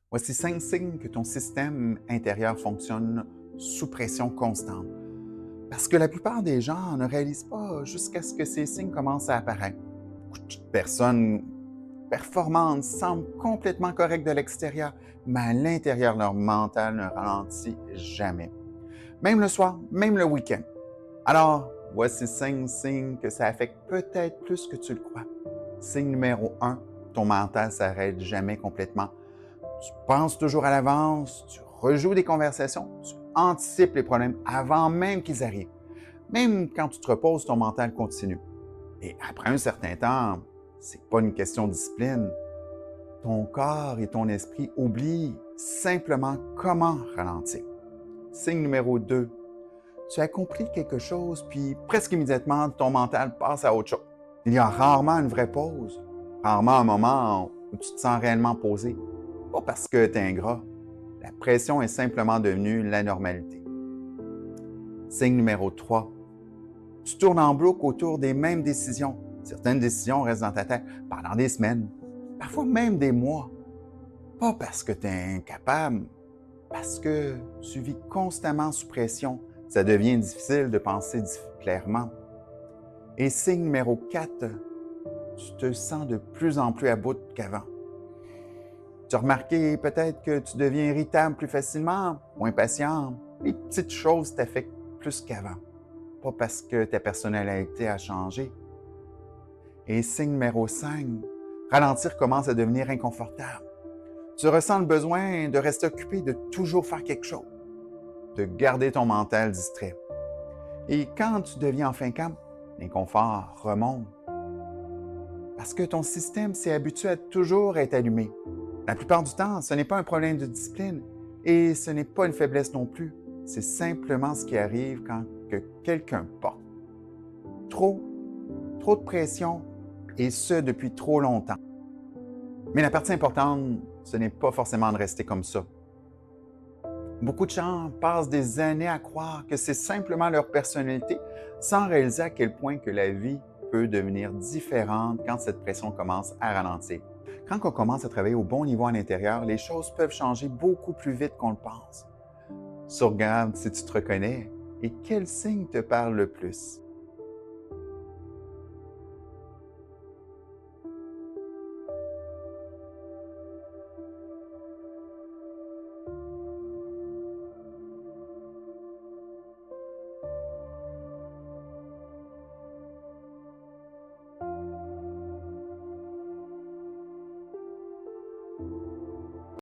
Voici 5 signes que ton système intérieur fonctionne sous pression constante. Parce que la plupart des gens ne réalisent pas jusqu'à ce que ces signes commencent à apparaître. Beaucoup de personnes performantes semblent complètement correctes de l'extérieur, mais à l'intérieur, leur mental ne ralentit jamais. Même le soir, même le week-end. Alors, voici 5 signes que ça affecte peut-être plus que tu le crois. Signe numéro 1, ton mental s'arrête jamais complètement. Tu penses toujours à l'avance, tu rejoues des conversations, tu anticipes les problèmes avant même qu'ils arrivent. Même quand tu te reposes, ton mental continue. Et après un certain temps, c'est pas une question de discipline. Ton corps et ton esprit oublient simplement comment ralentir. Signe numéro 2, tu accomplis quelque chose, puis presque immédiatement, ton mental passe à autre chose. Il y a rarement une vraie pause, rarement un moment où tu te sens réellement posé. Pas parce que tu es ingrat. La pression est simplement devenue la normalité. Signe numéro 3. Tu tournes en boucle autour des mêmes décisions. Certaines décisions restent dans ta tête pendant des semaines, parfois même des mois. Pas parce que tu es incapable, parce que tu vis constamment sous pression. Ça devient difficile de penser clairement. Et signe numéro 4, tu te sens de plus en plus à bout qu'avant. Tu as remarqué peut-être que tu deviens irritable plus facilement, moins patient. Les petites choses t'affectent plus qu'avant. Pas parce que ta personnalité a changé. Et signe numéro 5, ralentir commence à devenir inconfortable. Tu ressens le besoin de rester occupé, de toujours faire quelque chose, de garder ton mental distrait. Et quand tu deviens enfin calme, l'inconfort remonte. Parce que ton système s'est habitué à toujours être allumé. La plupart du temps, ce n'est pas un problème de discipline et ce n'est pas une faiblesse non plus. C'est simplement ce qui arrive quand que quelqu'un porte trop, trop de pression et ce depuis trop longtemps. Mais la partie importante, ce n'est pas forcément de rester comme ça. Beaucoup de gens passent des années à croire que c'est simplement leur personnalité sans réaliser à quel point que la vie peut devenir différente quand cette pression commence à ralentir. Quand on commence à travailler au bon niveau à l'intérieur, les choses peuvent changer beaucoup plus vite qu'on le pense. So, regarde si tu te reconnais et quel signe te parle le plus.